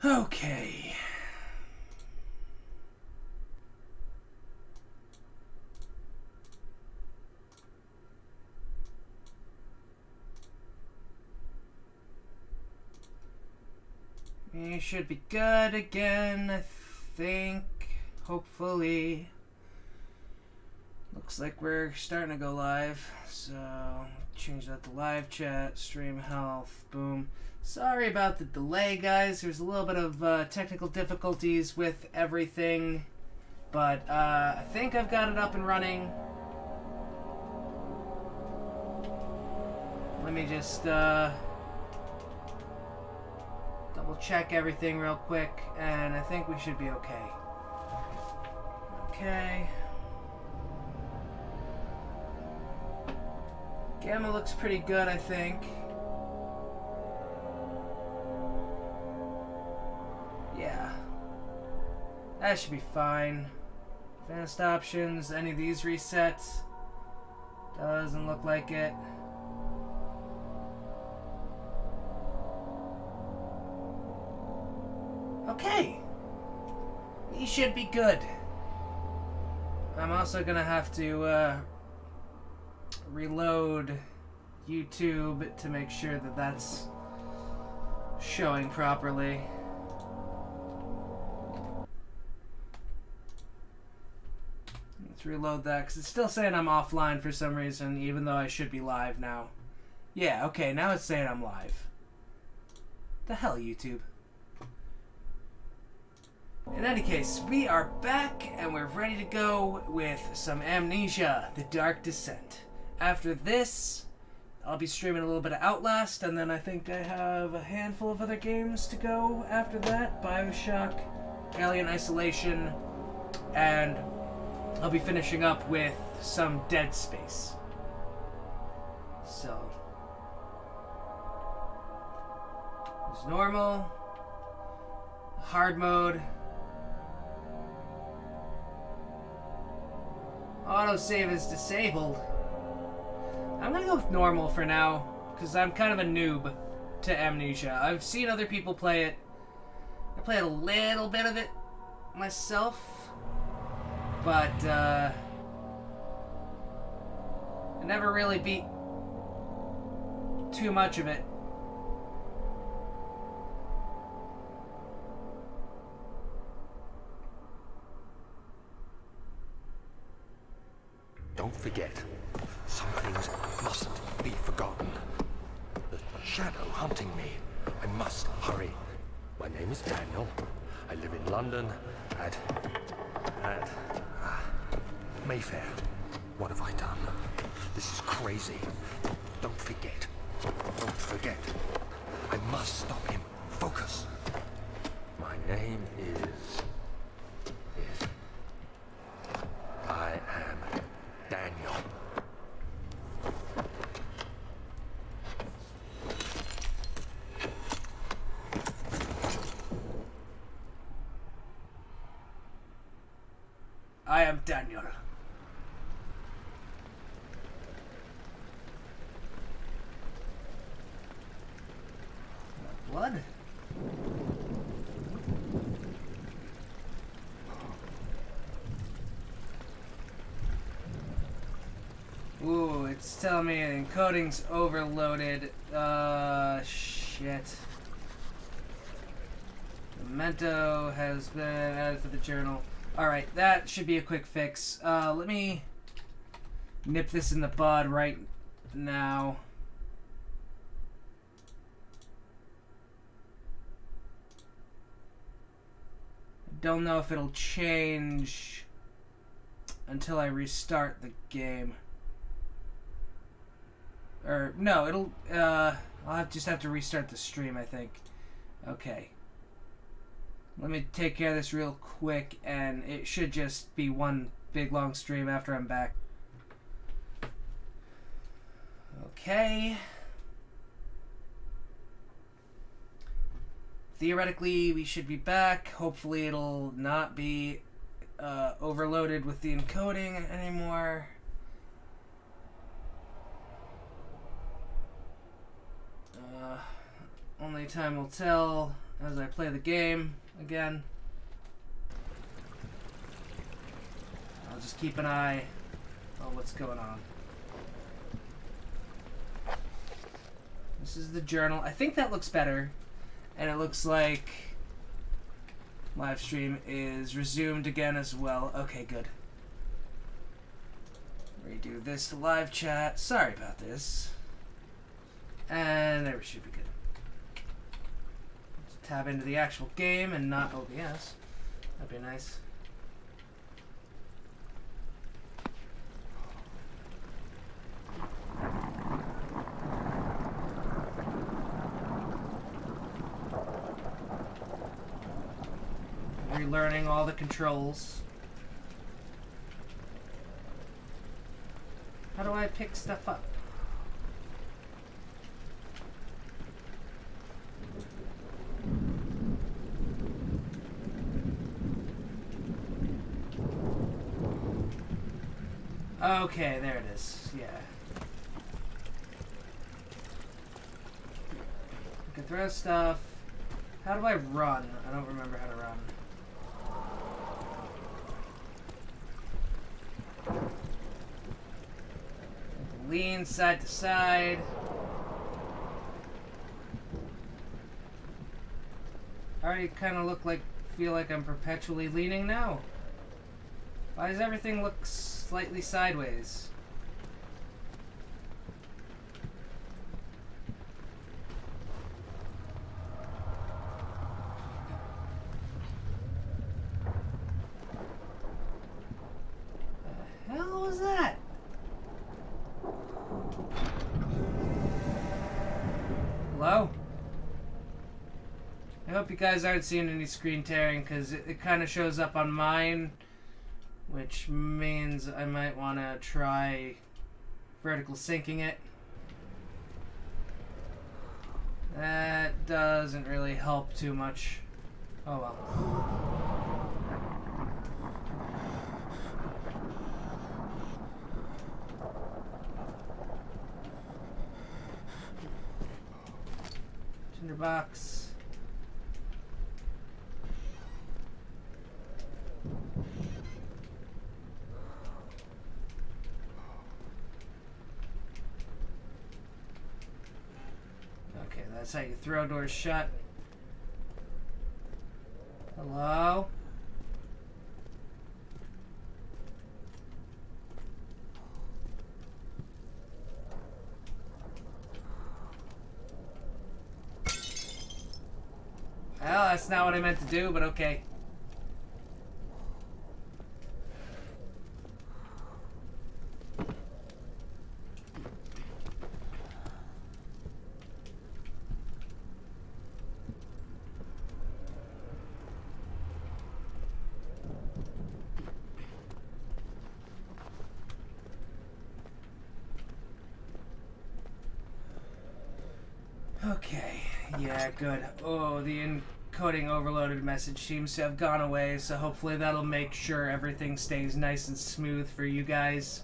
Okay. We should be good again, I think. Hopefully. Looks like we're starting to go live. So, change that to live chat, stream health, boom. Sorry about the delay, guys. There's a little bit of technical difficulties with everything. But I think I've got it up and running. Let me just double check everything real quick, and I think we should be okay. Okay. Gamma looks pretty good, I think. Yeah. That should be fine. Advanced options, any of these resets? Doesn't look like it. Okay. We should be good. I'm also gonna have to reload YouTube to make sure that that's showing properly. Let's reload that because it's still saying I'm offline for some reason, even though I should be live now. Yeah, okay, now it's saying I'm live. The hell, YouTube. In any case, we are back and we're ready to go with some Amnesia, The Dark Descent. After this, I'll be streaming a little bit of Outlast, and then I think I have a handful of other games to go after that. BioShock, Alien Isolation, and I'll be finishing up with some Dead Space. So, there's normal, hard mode, autosave is disabled. I'm gonna go with normal for now, because I'm kind of a noob to Amnesia. I've seen other people play it. I played a little bit of it myself, but I never really beat too much of it. Don't forget, some things mustn't be forgotten. The shadow hunting me. I must hurry. My name is Daniel. I live in London at Mayfair. What have I done? This is crazy. Don't forget. Don't forget. I must stop him. Focus. My name is I am Daniel. I am Daniel. Blood? Ooh, it's telling me the encoding's overloaded. Shit. Memento has been added to the journal. Alright, that should be a quick fix. Let me nip this in the bud right now. Don't know if it'll change until I restart the game. Or, no, it'll, I'll just have to restart the stream, I think. Okay. Let me take care of this real quick, and it should just be one big long stream after I'm back. Okay. Theoretically, we should be back. Hopefully it'll not be overloaded with the encoding anymore. Only time will tell. as I play the game again. I'll just keep an eye on what's going on. This is the journal. I think that looks better. And it looks like live stream is resumed again as well. Okay, good. Redo this to live chat. Sorry about this. And there we should be good. Let's tab into the actual game and not OBS. That'd be nice. Relearning all the controls. How do I pick stuff up? Okay, there it is. Yeah. I can throw stuff. How do I run? I don't remember how to run. Lean side to side. I already kind of feel like I'm perpetually leaning now. Why does everything look slightly sideways? The hell was that? Hello? I hope you guys aren't seeing any screen tearing, because it kind of shows up on mine, which means I might want to try vertical syncing it. That doesn't really help too much. Oh well. Tinderbox. Okay, that's how you throw doors shut. Hello? Well, that's not what I meant to do, but okay. Okay, yeah, good. Oh, the encoding overloaded message seems to have gone away, so hopefully that'll make sure everything stays nice and smooth for you guys.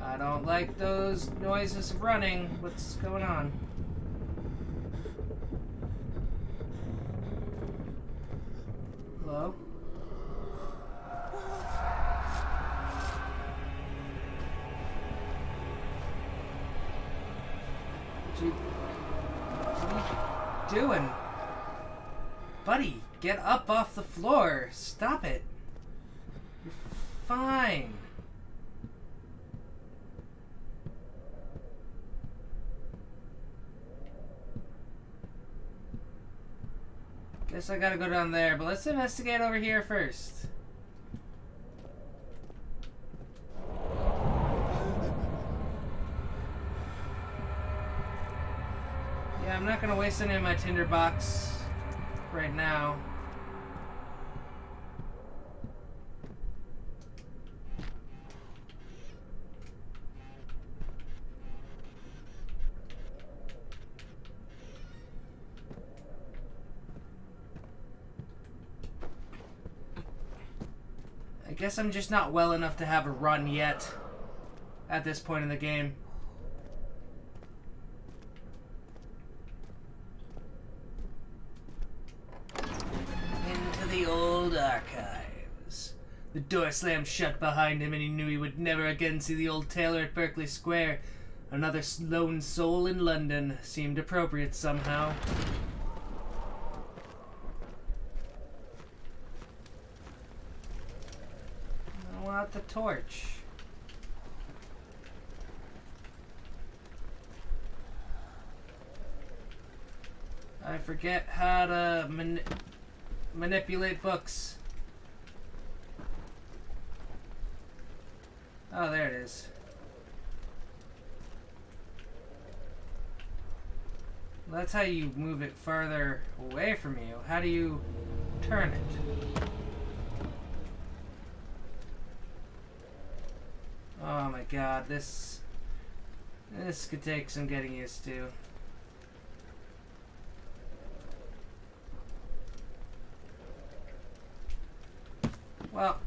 I don't like those noises of running. What's going on? Hello? What are you doing? Buddy, get up off the floor. Stop it. You're fine. Guess I gotta go down there, but let's investigate over here first. Yeah, I'm not gonna waste any of my tinderbox right now. I guess I'm just not well enough to have a run yet at this point in the game. Into the old archives. The door slammed shut behind him and he knew he would never again see the old tailor at Berkeley Square. Another lone soul in London seemed appropriate somehow. I want the torch. I forget how to manipulate books. Oh, there it is. Well, that's how you move it farther away from you. How do you turn it? Oh my god, this could take some getting used to. Well,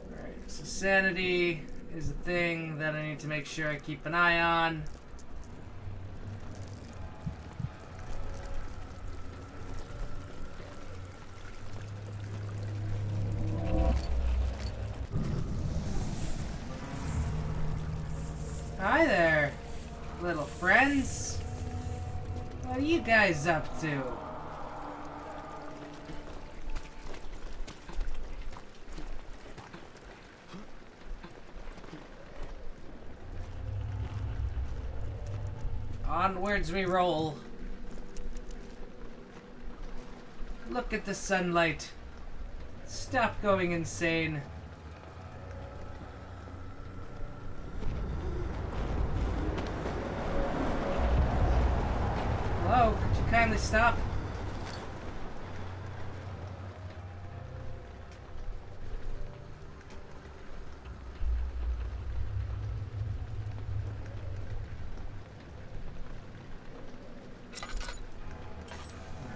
alright, so sanity is a thing that I need to make sure I keep an eye on. Hi there, little friends. What are you guys up to? Onwards we roll. Look at the sunlight. Stop going insane. Hello, could you kindly stop?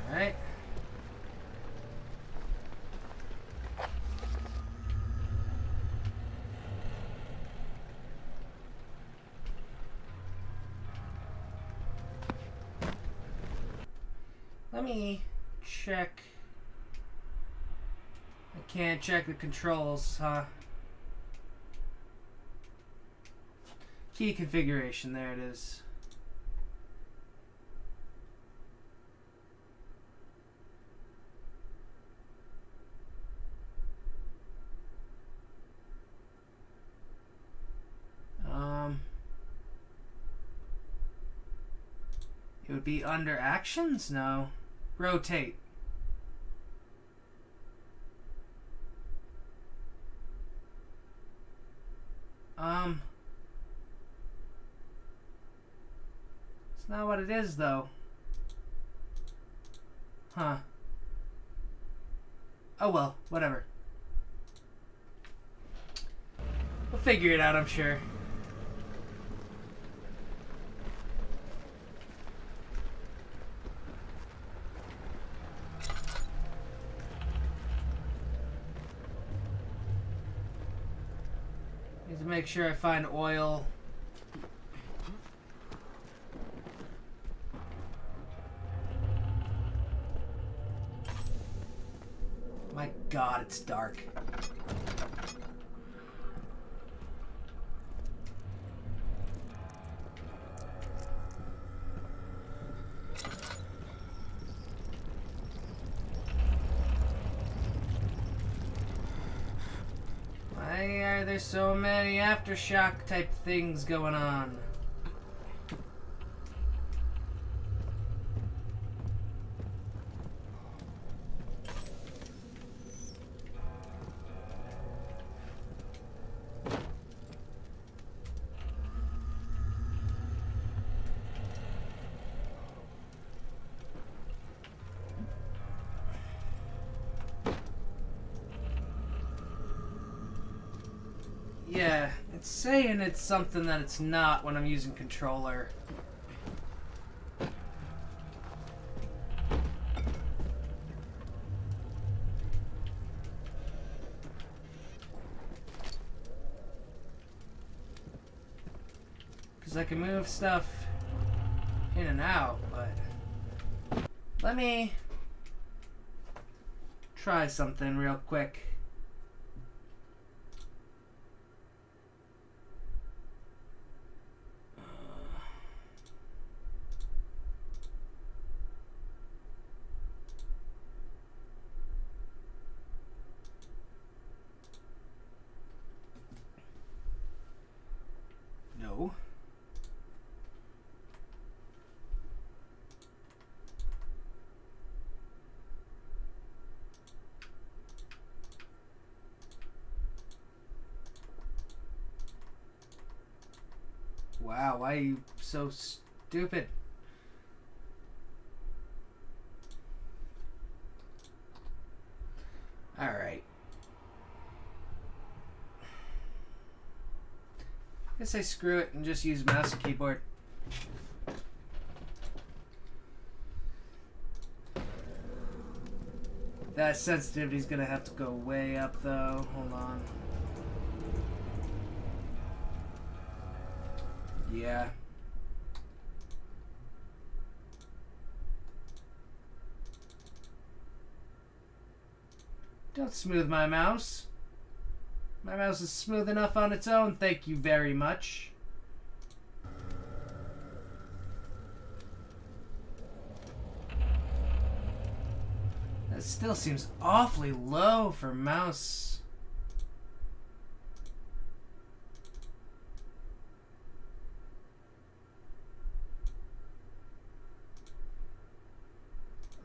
Alright. Let me check. I can't check the controls, huh? Key configuration, there it is. It would be under actions? No. Rotate. It's not what it is, though. Huh. Oh well, whatever. We'll figure it out, I'm sure. Need to make sure I find oil. My God, it's dark. Why are there so many aftershock type things going on? Yeah, it's saying it's something that it's not when I'm using controller. Because I can move stuff in and out, but let me try something real quick. No. Wow, why are you so stupid? Alright. I guess I screw it and just use mouse and keyboard. That sensitivity's gonna have to go way up though. Hold on. Yeah. Don't smooth my mouse. My mouse is smooth enough on its own, thank you very much. That still seems awfully low for mouse.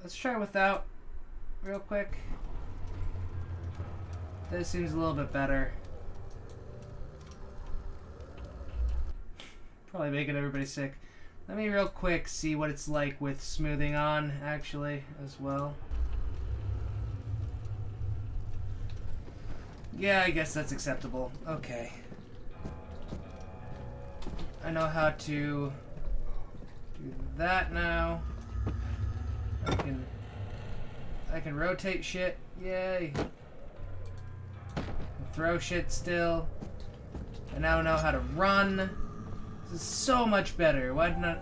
Let's try without real quick. This seems a little bit better. Probably making everybody sick. Let me real quick see what it's like with smoothing on, actually, as well. Yeah, I guess that's acceptable. Okay. I know how to do that now. I can rotate shit. Yay. Throw shit still. I now know how to run. This is so much better. Why didn't I...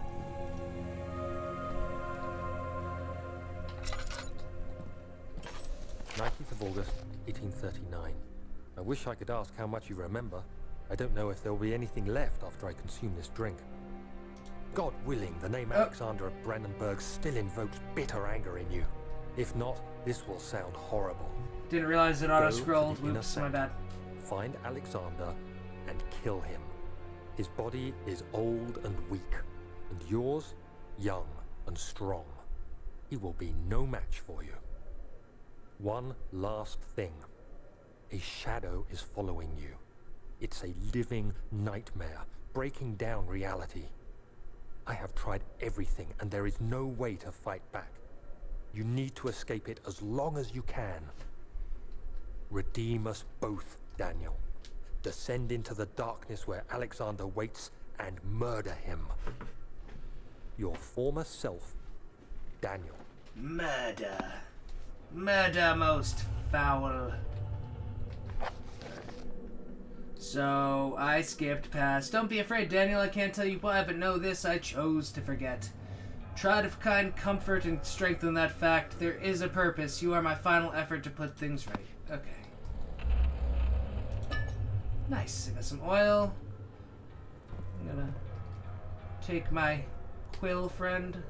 August, 1839. I wish I could ask how much you remember. I don't know if there will be anything left after I consume this drink. God willing, the name Alexander of Brandenburg still invokes bitter anger in you. If not, this will sound horrible. Didn't realize it auto-scrolled. Whoops, my bad. Find Alexander and kill him. His body is old and weak, and yours, young and strong. He will be no match for you. One last thing. A shadow is following you. It's a living nightmare, breaking down reality. I have tried everything, and there is no way to fight back. You need to escape it as long as you can. Redeem us both, Daniel. Descend into the darkness where Alexander waits and murder him. Your former self, Daniel. Murder. Murder most foul. So, I skipped past. Don't be afraid, Daniel, I can't tell you why, but know this, I chose to forget. Try to find comfort and strengthen that fact. There is a purpose. You are my final effort to put things right. Okay. Nice. I got some oil. I'm gonna take my quill friend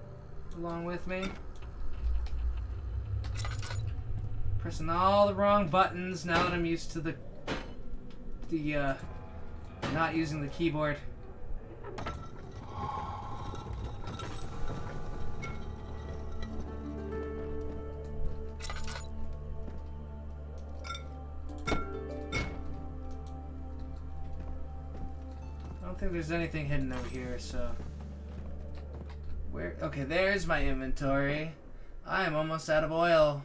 along with me. Pressing all the wrong buttons now that I'm used to the not using the keyboard. I don't think there's anything hidden over here, so... Where? Okay, there's my inventory. I am almost out of oil.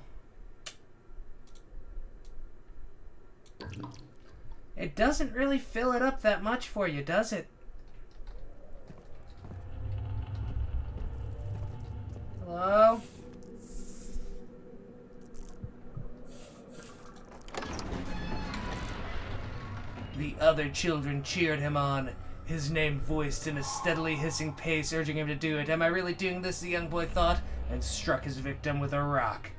It doesn't really fill it up that much for you, does it? Hello? The other children cheered him on. his name voiced in a steadily hissing pace, urging him to do it. Am I really doing this, the young boy thought, and struck his victim with a rock.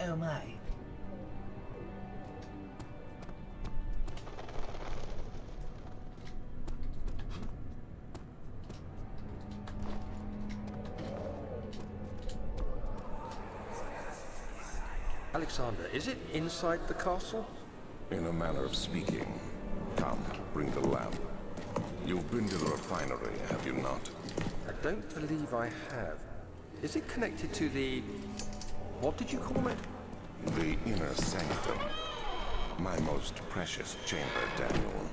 Oh my. Alexander, is it inside the castle? In a manner of speaking. Come, bring the lamp. You've been to the refinery, have you not? I don't believe I have. Is it connected to the... what did you call it? The inner sanctum. My most precious chamber, Daniel.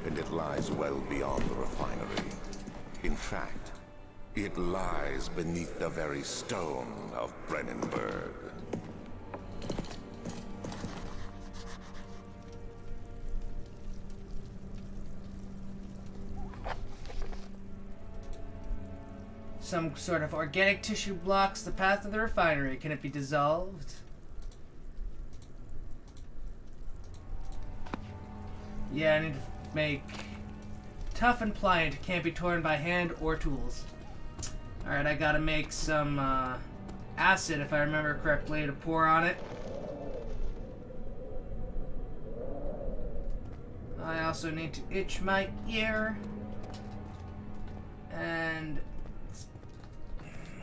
And it lies well beyond the refinery. In fact, it lies beneath the very stone of Brennenburg. Some sort of organic tissue blocks the path to the refinery. Can it be dissolved? Yeah, I need to make tough and pliant. Can't be torn by hand or tools. Alright, I gotta make some acid, if I remember correctly, to pour on it. I also need to itch my ear. And...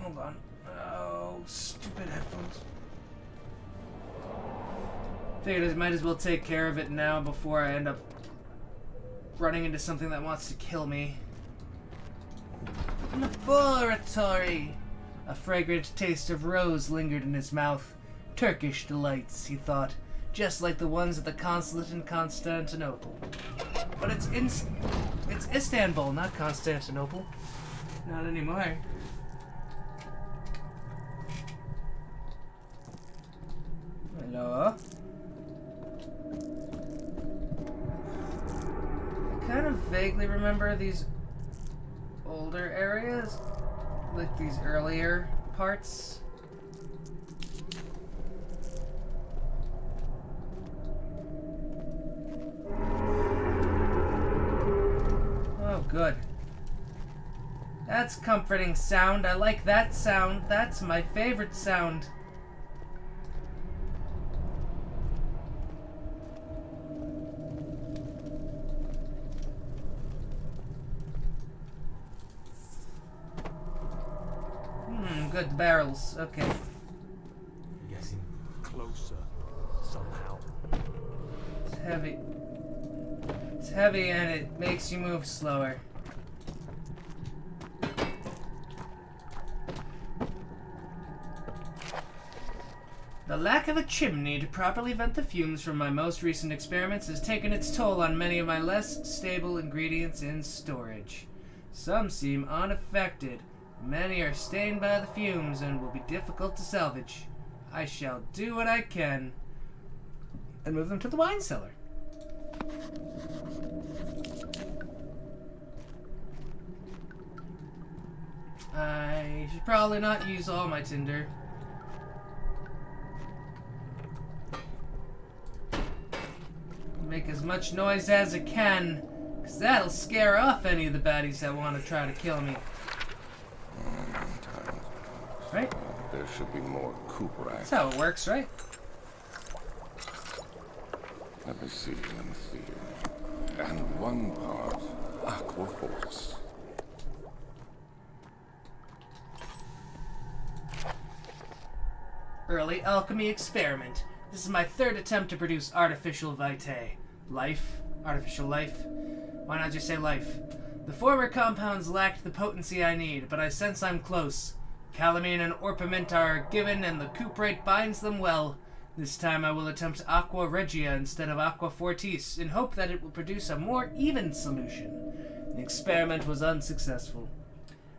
hold on. Oh, stupid headphones. Figured I might as well take care of it now before I end up running into something that wants to kill me. Laboratory! A fragrant taste of rose lingered in his mouth. Turkish delights, he thought, just like the ones at the consulate in Constantinople. But it's Istanbul, not Constantinople. Not anymore. Hello? I kind of vaguely remember these older areas, like these earlier parts. Oh, good. That's comforting sound. I like that sound. That's my favorite sound. Good barrels. Okay. Getting closer somehow. It's heavy. It's heavy and it makes you move slower. The lack of a chimney to properly vent the fumes from my most recent experiments has taken its toll on many of my less stable ingredients in storage. Some seem unaffected. Many are stained by the fumes and will be difficult to salvage. I shall do what I can and move them to the wine cellar. I should probably not use all my tinder. Make as much noise as it can, because that'll scare off any of the baddies that want to try to kill me. Right? There should be more Cooper. That's how it works, right? Let me see. And one part Aqua Force. Early alchemy experiment. This is my third attempt to produce artificial vitae. Artificial life. Why not just say life? The former compounds lacked the potency I need, but I sense I'm close. Calamine and orpiment are given, and the cuprate binds them well. This time I will attempt aqua regia instead of aqua fortis, in hope that it will produce a more even solution. The experiment was unsuccessful.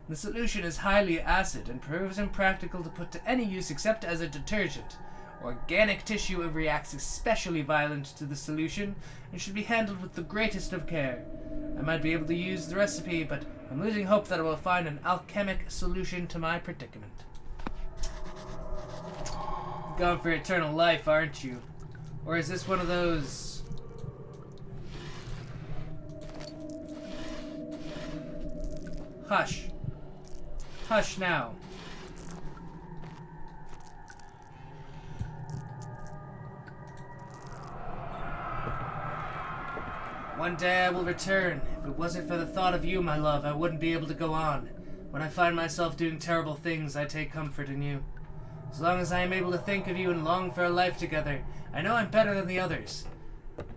The solution is highly acid and proves impractical to put to any use except as a detergent. Organic tissue reacts especially violent to the solution and should be handled with the greatest of care. I might be able to use the recipe, but I'm losing hope that I will find an alchemic solution to my predicament. Going for eternal life, aren't you? Or is this one of those Hush. Hush now. One day I will return. If it wasn't for the thought of you, my love, I wouldn't be able to go on. When I find myself doing terrible things, I take comfort in you. As long as I am able to think of you and long for a life together, I know I'm better than the others.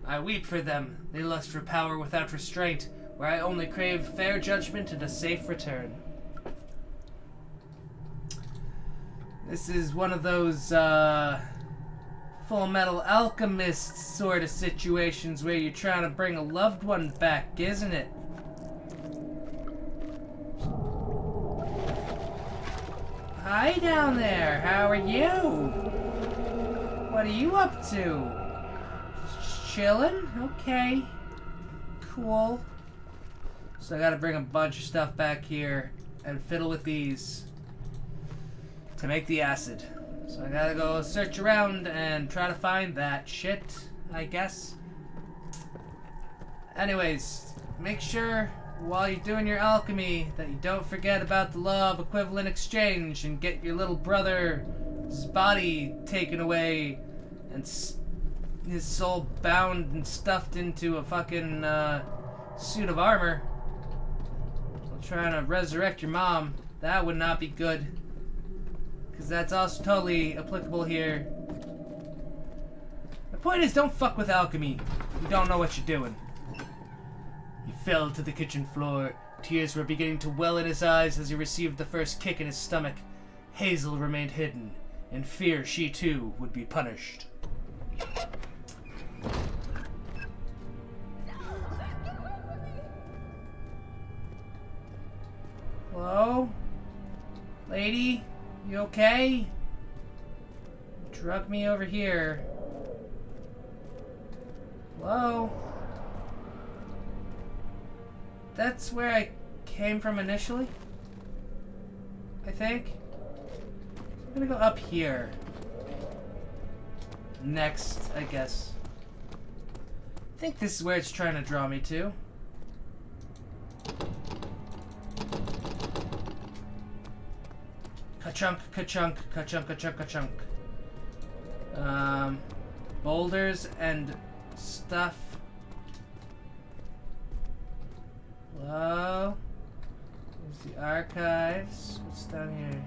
I weep for them. They lust for power without restraint, where I only crave fair judgment and a safe return. This is one of those, Full Metal Alchemist sort of situations where you're trying to bring a loved one back, isn't it? Hi down there, how are you? What are you up to? Just chilling? Okay. Cool. So I gotta bring a bunch of stuff back here and fiddle with these to make the acid. So I gotta go search around and try to find that shit, I guess. Anyways, make sure while you're doing your alchemy that you don't forget about the law of equivalent exchange and get your little brother's body taken away and his soul bound and stuffed into a fucking suit of armor. I'm trying to resurrect your mom. That would not be good. Because that's also totally applicable here. The point is, don't fuck with alchemy. You don't know what you're doing. He fell to the kitchen floor. Tears were beginning to well in his eyes as he received the first kick in his stomach. Hazel remained hidden, in fear she too would be punished. Hello? Lady? You okay? Drug me over here. Hello? That's where I came from initially? I think. I'm gonna go up here. Next, I guess. I think this is where it's trying to draw me to. Ka-chunk, ka-chunk, ka-chunk, ka-chunk, ka-chunk. Boulders and stuff. Hello? There's the archives. What's down here?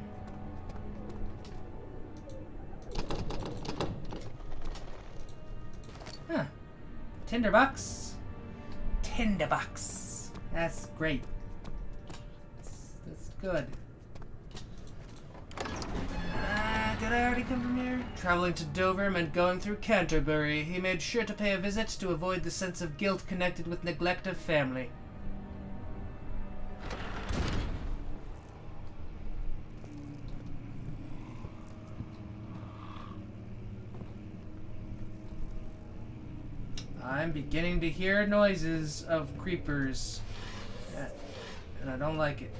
Huh. Tinderbox. Tinderbox. That's great. That's good. Did I already come from here? Traveling to Dover meant going through Canterbury. He made sure to pay a visit to avoid the sense of guilt connected with neglect of family. I'm beginning to hear noises of creepers. And I don't like it.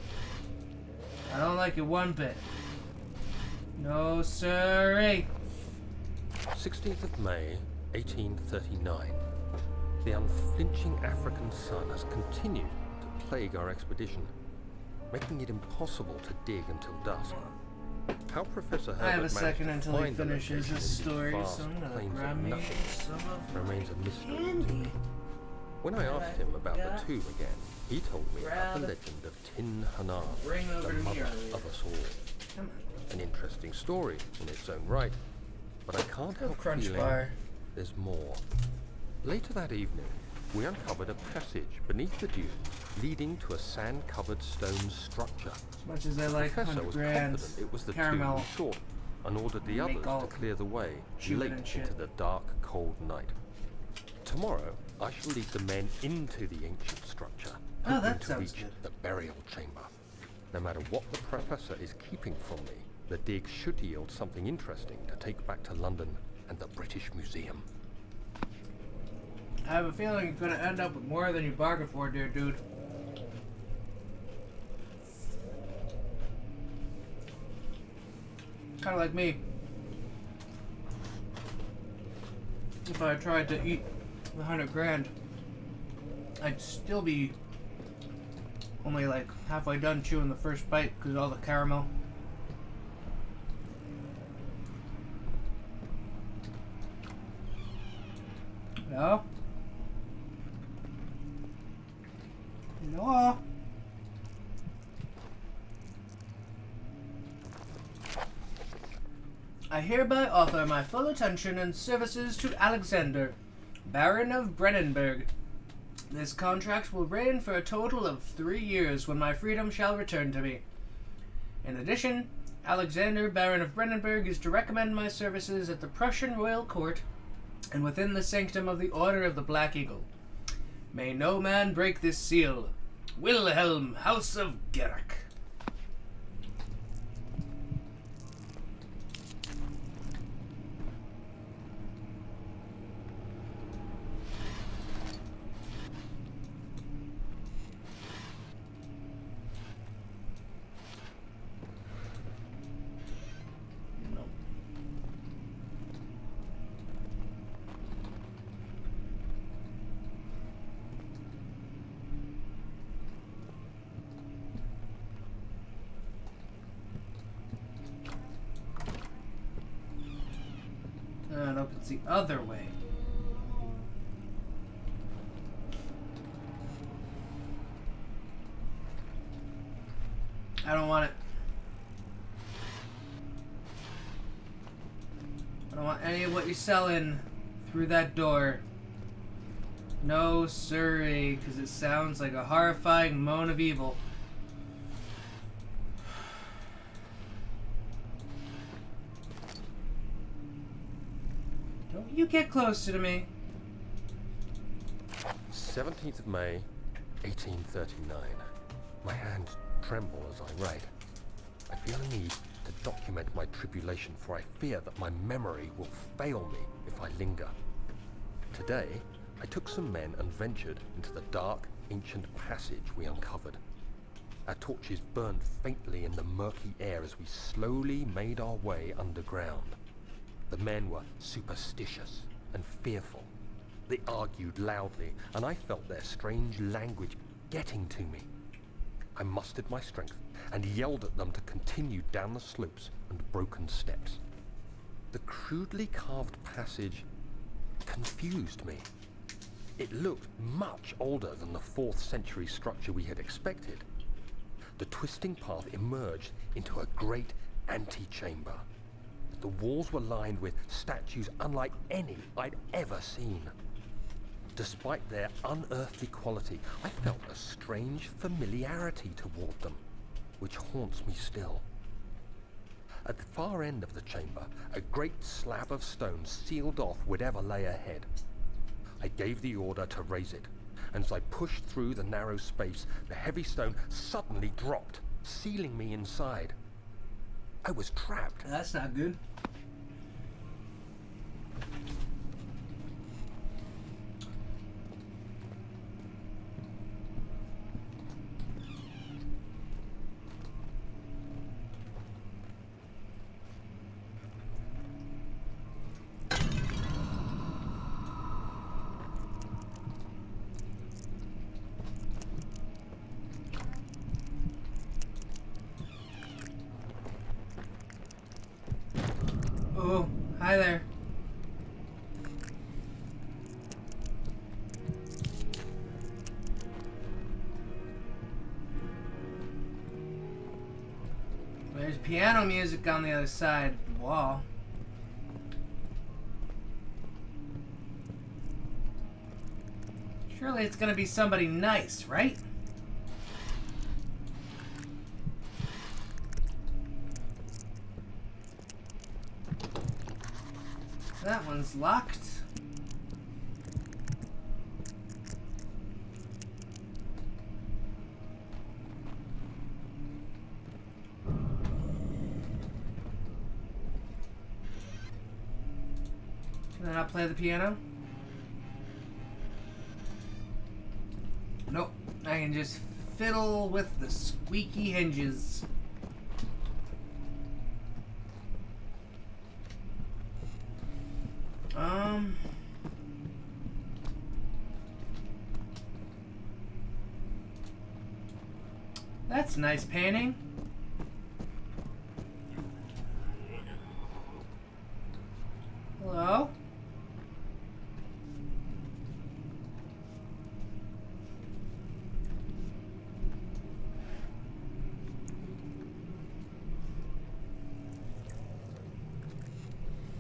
I don't like it one bit. No, sirree. 16th of May, 1839. The unflinching African sun has continued to plague our expedition, making it impossible to dig until dusk. How Professor Herbert I have a second until he find the finishes location his of these story, vast so I'm gonna plains grab of me nothing some of remains a mystery to candy. me. When I asked him about the tomb again, he told me about the legend of Tin Hanar, Bring over the to me mother earlier. of us all. Come on. An interesting story in its own right, but I can't help Crunch feeling bar. there's more. Later that evening, we uncovered a passage beneath the dunes leading to a sand-covered stone structure. As much as I The like professor 100 was grand confident it was the caramel. tomb he sought, and ordered the Make others all to clear the way chewing late and shit. into the dark, cold night. Tomorrow, I shall lead the men into the ancient structure, Oh, hoping that to sounds reach good. the burial chamber. No matter what the professor is keeping from me, the dig should yield something interesting to take back to London and the British Museum. I have a feeling you're gonna end up with more than you bargained for, dear dude. Kinda like me. If I tried to eat 100 grand, I'd still be Only like halfway done chewing the first bite because of all the caramel. No? No? I hereby offer my full attention and services to Alexander, Baron of Brennenburg. This contract will reign for a total of 3 years when my freedom shall return to me. In addition, Alexander, Baron of Brennenburg, is to recommend my services at the Prussian Royal Court and within the sanctum of the Order of the Black Eagle. May no man break this seal. Wilhelm, House of Gerach. It opens the other way. I don't want it. I don't want any of what you're selling through that door. No siree, because it sounds like a horrifying moan of evil. You get closer to me. 17th of May, 1839. My hands tremble as I write. I feel a need to document my tribulation, for I fear that my memory will fail me if I linger. Today, I took some men and ventured into the dark, ancient passage we uncovered. Our torches burned faintly in the murky air as we slowly made our way underground. The men were superstitious and fearful. They argued loudly, and I felt their strange language getting to me. I mustered my strength and yelled at them to continue down the slopes and broken steps. The crudely carved passage confused me. It looked much older than the 4th century structure we had expected. The twisting path emerged into a great antechamber. The walls were lined with statues unlike any I'd ever seen. Despite their unearthly quality, I felt a strange familiarity toward them, which haunts me still. At the far end of the chamber, a great slab of stone sealed off whatever lay ahead. I gave the order to raise it, and as I pushed through the narrow space, the heavy stone suddenly dropped, sealing me inside. I was trapped. That's not good. Oh, hi there. There's piano music on the other side of the wall. Surely it's gonna be somebody nice, right? That one's locked. Can I not play the piano? Nope. I can just fiddle with the squeaky hinges. That's a nice painting. Hello?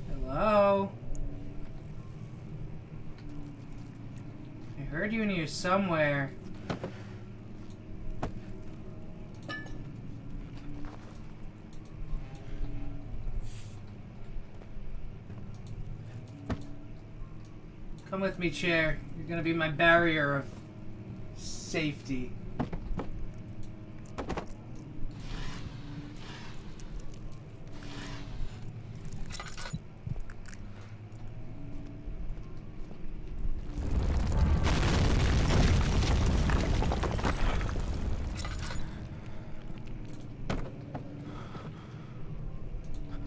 Hello? I heard you in here somewhere. Come with me, chair. You're gonna be my barrier of safety.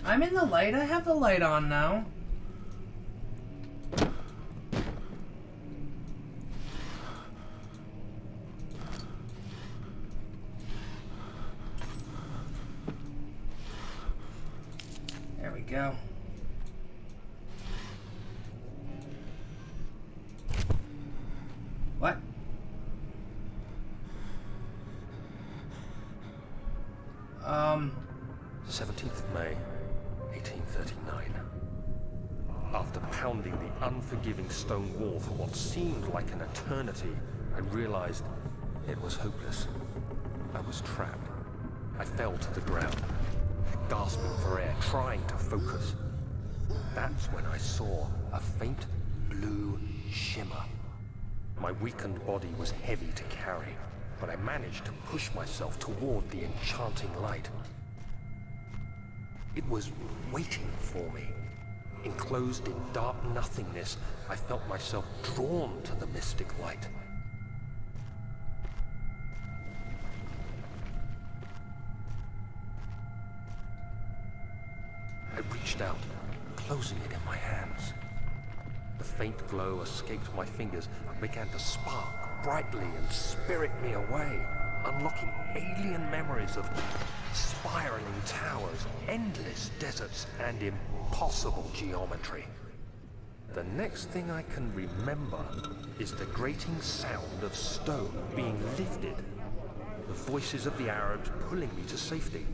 I'm in the light. I have the light on now. There we go. What? 17th of May, 1839. After pounding the unforgiving stone wall for what seemed like an eternity, I realized it was hopeless. I was trapped. I fell to the ground, gasping for air, trying to focus. That's when I saw a faint blue shimmer. My weakened body was heavy to carry, but I managed to push myself toward the enchanting light. It was waiting for me. Enclosed in dark nothingness, I felt myself drawn to the mystic light. I reached out, closing it in my hands. The faint glow escaped my fingers and began to spark brightly and spirit me away, unlocking alien memories of spiraling towers, endless deserts, and impossible geometry. The next thing I can remember is the grating sound of stone being lifted, the voices of the Arabs pulling me to safety,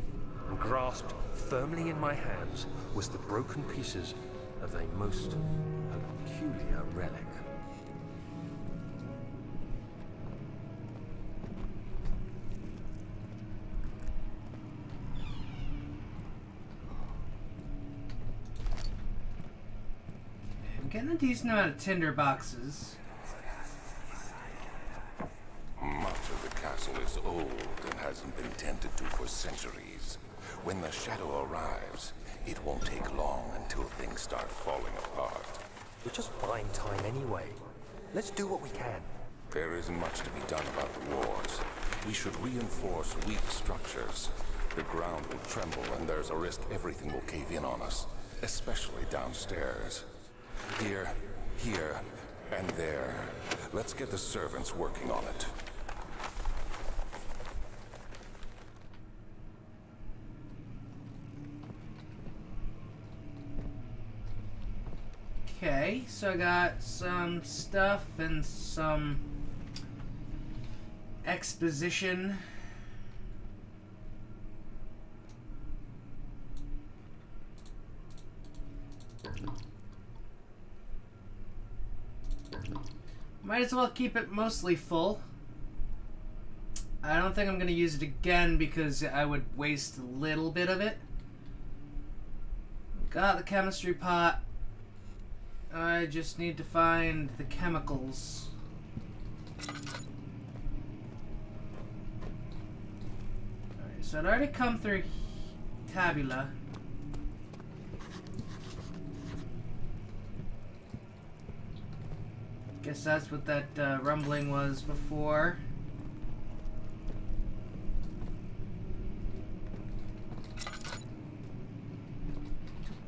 and grasped firmly in my hands was the broken pieces of a most peculiar relic. I'm getting a decent amount of tinder boxes. Much of the castle is old and hasn't been tended to for centuries. When the shadow arrives, it won't take long until things start falling apart. We're just buying time anyway. Let's do what we can. There isn't much to be done about the wars. We should reinforce weak structures. The ground will tremble and there's a risk everything will cave in on us, especially downstairs. Here, here, and there. Let's get the servants working on it. Okay, so I got some stuff and some exposition. Might as well keep it mostly full. I don't think I'm going to use it again because I would waste a little bit of it. Got the chemistry pot. I just need to find the chemicals. Alright, so it already come through tabula. Guess that's what that rumbling was before.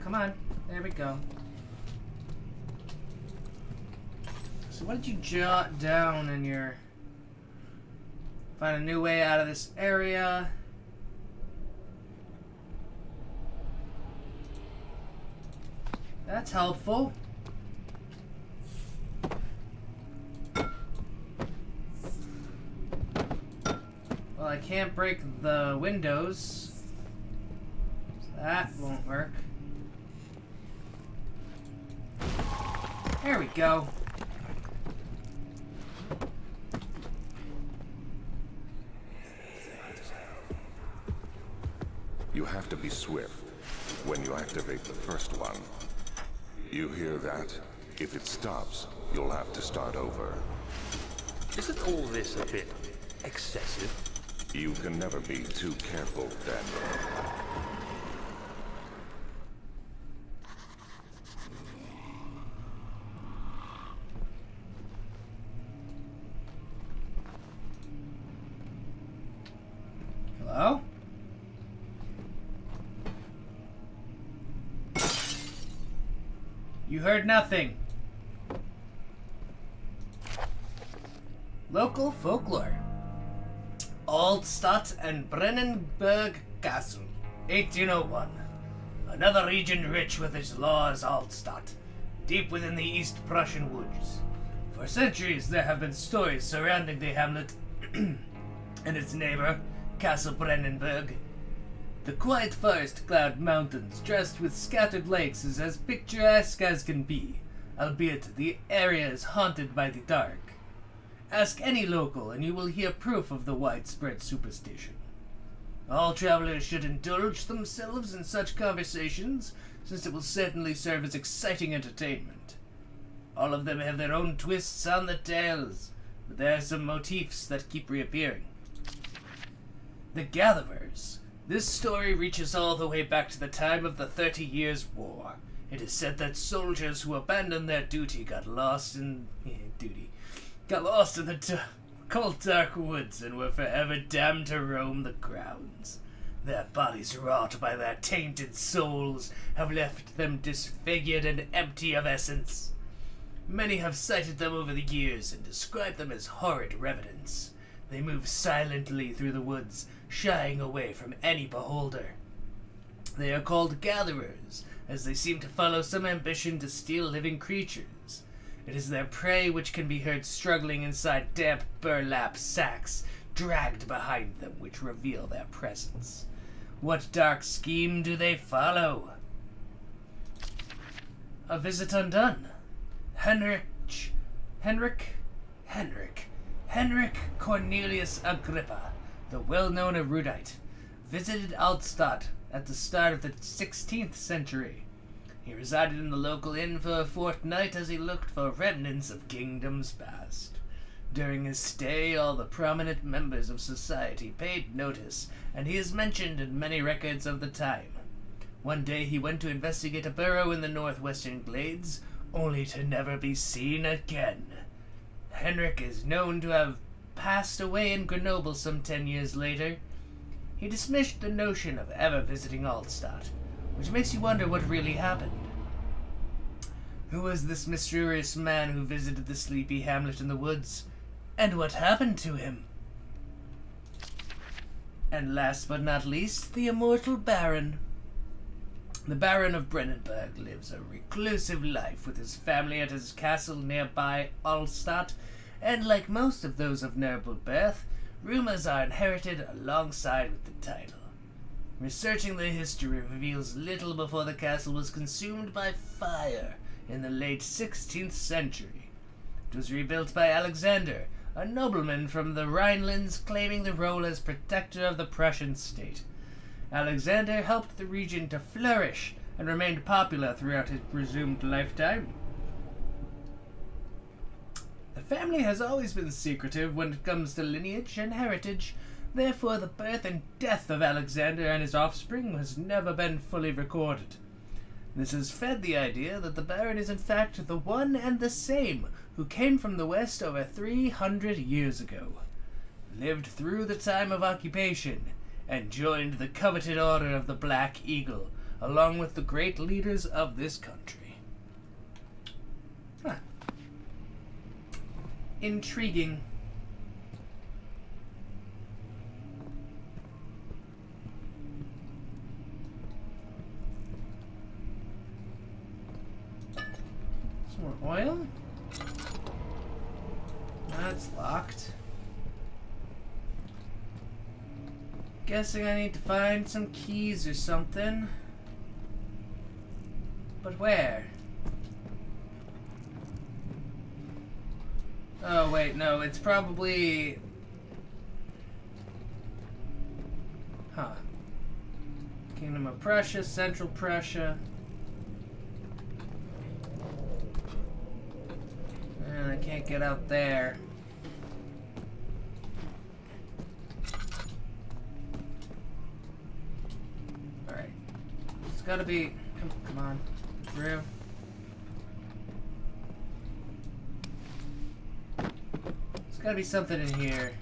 Come on, there we go. So what did you jot down in your Find a new way out of this area. That's helpful. Well, I can't break the windows. So that won't work. There we go. You have to be swift when you activate the first one. You hear that? If it stops, you'll have to start over. Isn't all this a bit excessive? You can never be too careful, Daniel. Hello? You heard nothing. Local folklore. Outlast and Brennenburg Castle, 1801. Another region rich with its laws, Outlast, deep within the East Prussian woods. For centuries there have been stories surrounding the hamlet and its neighbor, Castle Brennenburg. The quiet forest-clad mountains, dressed with scattered lakes, is as picturesque as can be, albeit the area is haunted by the dark. Ask any local and you will hear proof of the widespread superstition. All travelers should indulge themselves in such conversations, since it will certainly serve as exciting entertainment. All of them have their own twists on the tales, but there are some motifs that keep reappearing. The Gatherers. This story reaches all the way back to the time of the 30 Years' War. It is said that soldiers who abandoned their duty got lost in the cold dark woods and were forever damned to roam the grounds. Their bodies, wrought by their tainted souls, have left them disfigured and empty of essence. Many have cited them over the years and described them as horrid revenants. They move silently through the woods, shying away from any beholder. They are called gatherers, as they seem to follow some ambition to steal living creatures. It is their prey which can be heard struggling inside damp burlap sacks, dragged behind them, which reveal their presence. What dark scheme do they follow? A visit undone. Henrik Cornelius Agrippa, the well-known erudite, visited Outlast at the start of the 16th century. He resided in the local inn for a fortnight as he looked for remnants of kingdoms past. During his stay, all the prominent members of society paid notice, and he is mentioned in many records of the time. One day he went to investigate a burrow in the northwestern glades, only to never be seen again. Henrik is known to have passed away in Grenoble some 10 years later. He dismissed the notion of ever visiting Outlast, which makes you wonder what really happened. Who was this mysterious man who visited the sleepy hamlet in the woods, and what happened to him? And last but not least, the immortal Baron. The Baron of Brennenburg lives a reclusive life with his family at his castle nearby Outlast, and like most of those of noble birth, rumors are inherited alongside with the title. Researching the history reveals little before the castle was consumed by fire in the late 16th century. It was rebuilt by Alexander, a nobleman from the Rhinelands claiming the role as protector of the Prussian state. Alexander helped the region to flourish and remained popular throughout his presumed lifetime. The family has always been secretive when it comes to lineage and heritage, therefore the birth and death of Alexander and his offspring has never been fully recorded. This has fed the idea that the Baron is in fact the one and the same who came from the west over 300 years ago, lived through the time of occupation, and joined the coveted Order of the Black Eagle, along with the great leaders of this country. Huh. Some more oil? That's locked. Guessing I need to find some keys or something. But where? Oh wait, no, it's probably... Huh. Kingdom of Prussia, Central Prussia. And I can't get out there. Alright. It's gotta be... Come on. Through. There's gotta be something in here.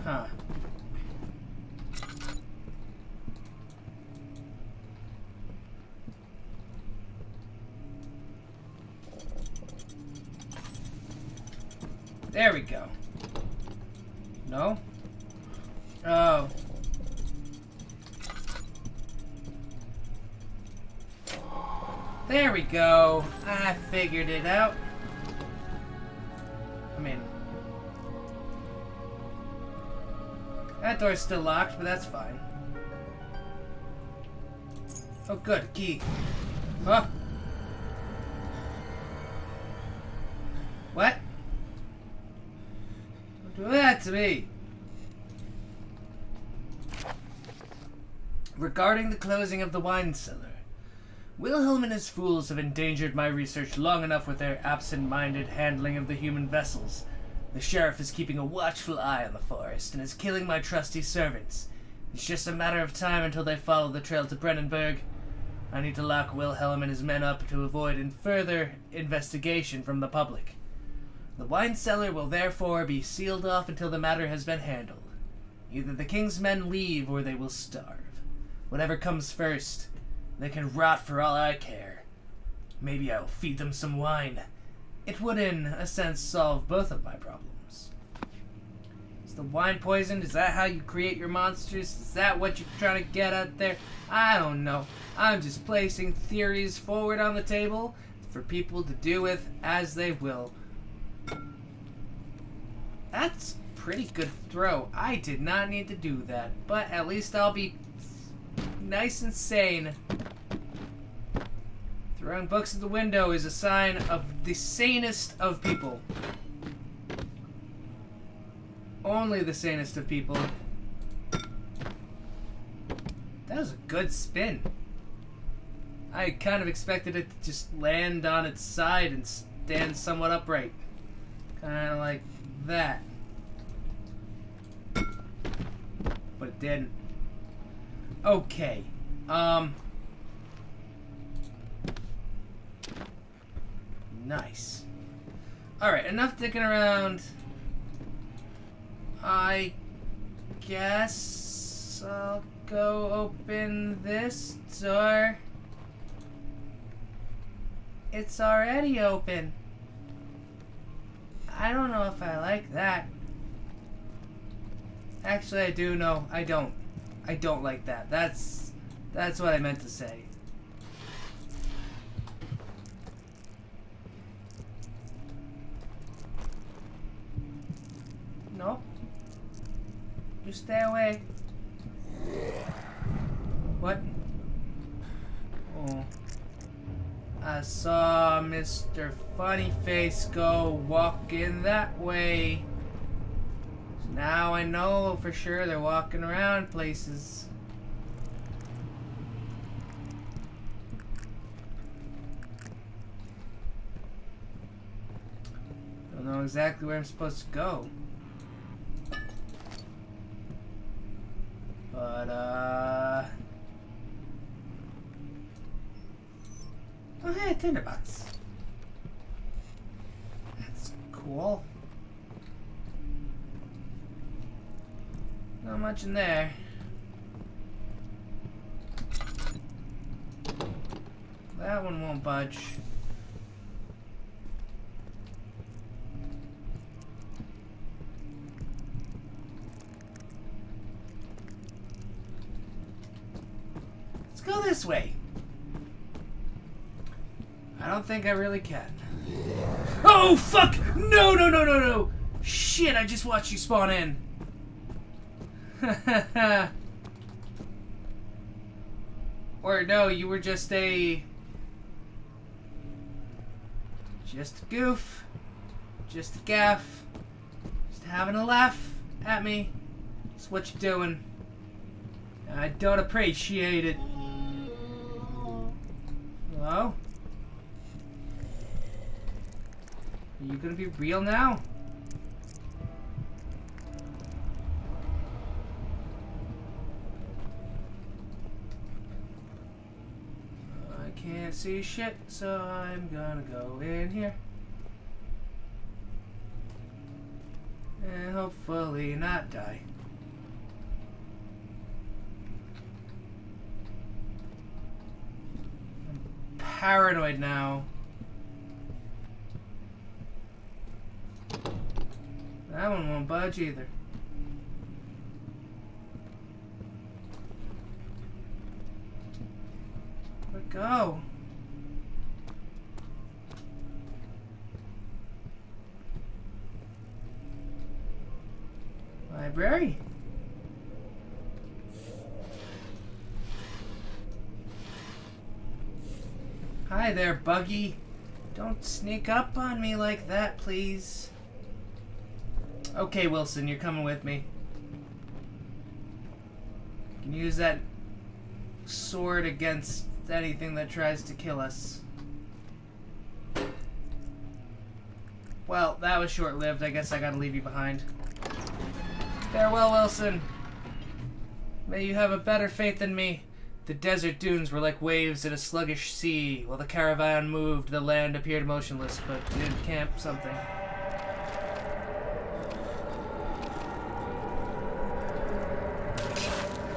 Huh. There we go. No? Oh. There we go. I figured it out. I mean... That door's still locked, but that's fine. Oh, good. Key. Huh? What? Don't do that to me. Regarding the closing of the wine cellar, Wilhelm and his fools have endangered my research long enough with their absent-minded handling of the human vessels. The sheriff is keeping a watchful eye on the forest and is killing my trusty servants. It's just a matter of time until they follow the trail to Brennenburg. I need to lock Wilhelm and his men up to avoid further investigation from the public. The wine cellar will therefore be sealed off until the matter has been handled. Either the king's men leave or they will starve. Whatever comes first, they can rot for all I care. Maybe I'll feed them some wine. It would, in a sense, solve both of my problems. Is the wine poisoned? Is that how you create your monsters? Is that what you're trying to get out there? I don't know. I'm just placing theories forward on the table for people to do with as they will. That's a pretty good throw. I did not need to do that, but at least I'll be nice and sane. Throwing books at the window is a sign of the sanest of people. Only the sanest of people. That was a good spin. I kind of expected it to just land on its side and stand somewhat upright. Kind of like that. But it didn't. Okay. Nice. Alright, enough dicking around. I guess I'll go open this door. It's already open. I don't know if I like that. Actually, I do know. I don't. I don't like that. That's what I meant to say. No. You stay away. What? Oh. I saw Mr. Funnyface go walking that way. So now I know for sure they're walking around places. Don't know exactly where I'm supposed to go. But, oh, hey, tinderbox. That's cool. Not much in there. That one won't budge. Let's go this way. I don't think I really can. Oh, fuck! No, no, no, no, no! Shit, I just watched you spawn in. Or no, you were just a goof. Just a gaff. Just having a laugh at me. That's what you're doing. I don't appreciate it. Hello? Are you gonna be real now? I can't see shit, so I'm gonna go in here. And hopefully not die. I'm paranoid now. That one won't budge either. Let go. Library. Hi there, Buggy. Don't sneak up on me like that, please. Okay, Wilson, you're coming with me. You can use that sword against anything that tries to kill us. Well, that was short-lived. I guess I gotta leave you behind. Farewell, Wilson. May you have a better fate than me. The desert dunes were like waves in a sluggish sea. While the caravan moved, the land appeared motionless, but did camp something.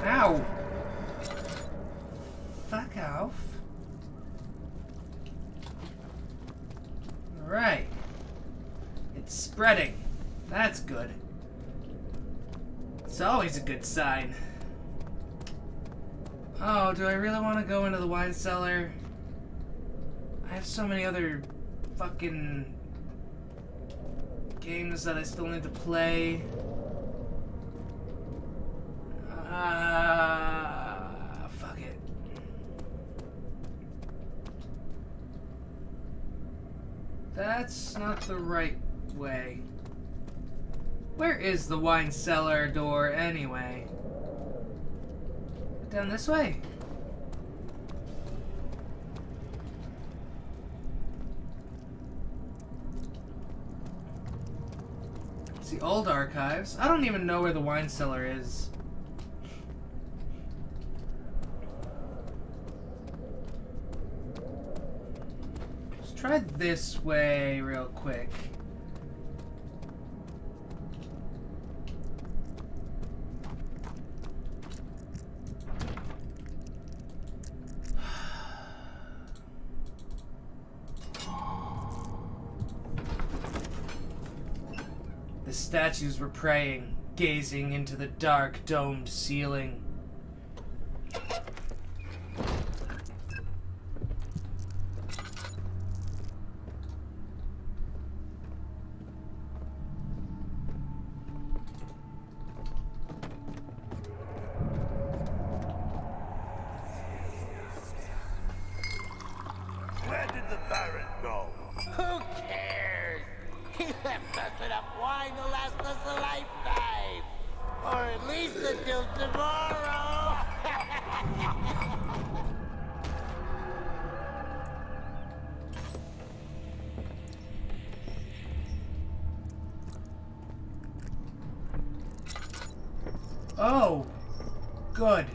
Ow! Fuck off. Alright. It's spreading. That's good. It's always a good sign. Oh, do I really want to go into the wine cellar? I have so many other fucking games that I still need to play. Fuck it. That's not the right way. Where is the wine cellar door anyway? Down this way. It's the old archives. I don't even know where the wine cellar is. Let's try this way real quick. The statues were praying, gazing into the dark, domed ceiling. Where did the Baron go? Who cares? He left us enough wine to last us a lifetime. Or at least until tomorrow. Oh, good.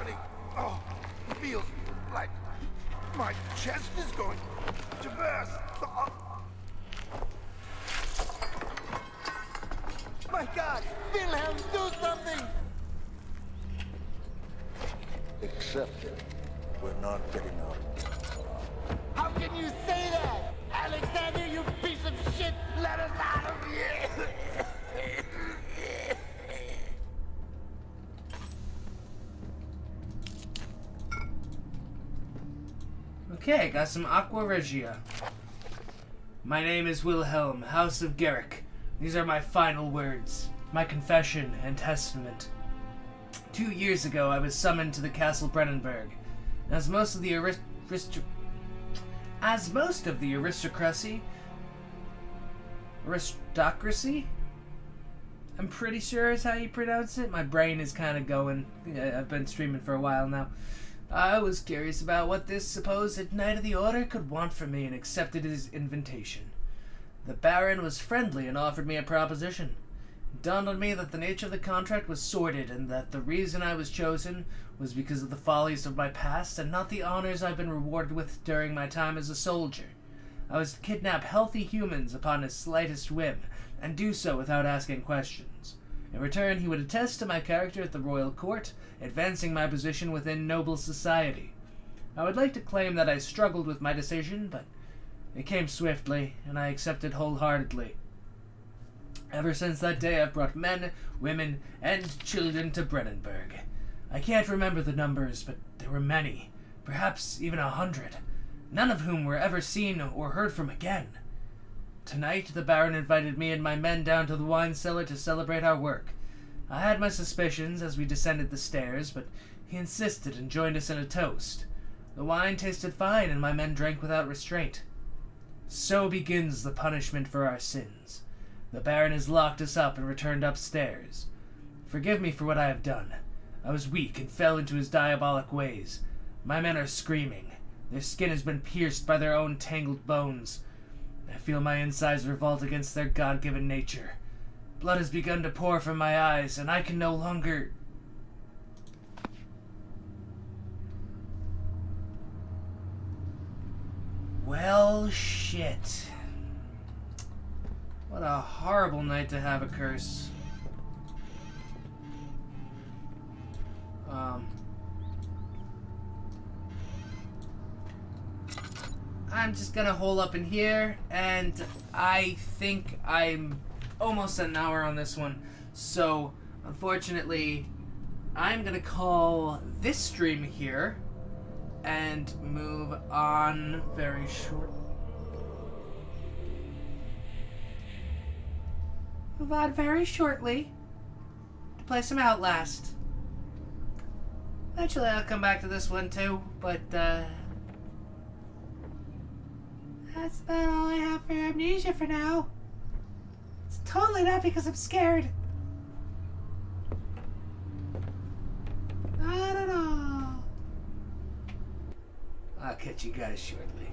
body. Oh, feels like my chest is going to burst. Oh. My God! Wilhelm, do something! Accept it. We're not getting out of this. How can you say that? Alexander, you piece of shit! Let us out of here! Okay, got some Aqua Regia. My name is Wilhelm, House of Garrick. These are my final words, my confession and testament. 2 years ago, I was summoned to the Castle Brennenburg. As most of the aristocracy? I'm pretty sure is how you pronounce it. My brain is kind of going. I've been streaming for a while now. I was curious about what this supposed Knight of the Order could want from me and accepted his invitation. The Baron was friendly and offered me a proposition. It dawned on me that the nature of the contract was sordid and that the reason I was chosen was because of the follies of my past and not the honors I've been rewarded with during my time as a soldier. I was to kidnap healthy humans upon his slightest whim, and do so without asking questions. In return, he would attest to my character at the royal court, advancing my position within noble society. I would like to claim that I struggled with my decision, but it came swiftly, and I accepted wholeheartedly. Ever since that day, I've brought men, women, and children to Brennenburg. I can't remember the numbers, but there were many, perhaps even 100, none of whom were ever seen or heard from again. Tonight, the Baron invited me and my men down to the wine cellar to celebrate our work. I had my suspicions as we descended the stairs, but he insisted and joined us in a toast. The wine tasted fine, and my men drank without restraint. So begins the punishment for our sins. The Baron has locked us up and returned upstairs. Forgive me for what I have done. I was weak and fell into his diabolic ways. My men are screaming. Their skin has been pierced by their own tangled bones. I feel my insides revolt against their God-given nature. Blood has begun to pour from my eyes, and I can no longer... Well, shit. What a horrible night to have a curse. I'm just gonna hole up in here, and I think I'm almost an hour on this one. So, unfortunately, I'm gonna call this stream here and move on very short. Move on very shortly to play some Outlast. Eventually, I'll come back to this one too, but that's about all I have for Amnesia for now. It's totally not because I'm scared. Not at all. I'll catch you guys shortly.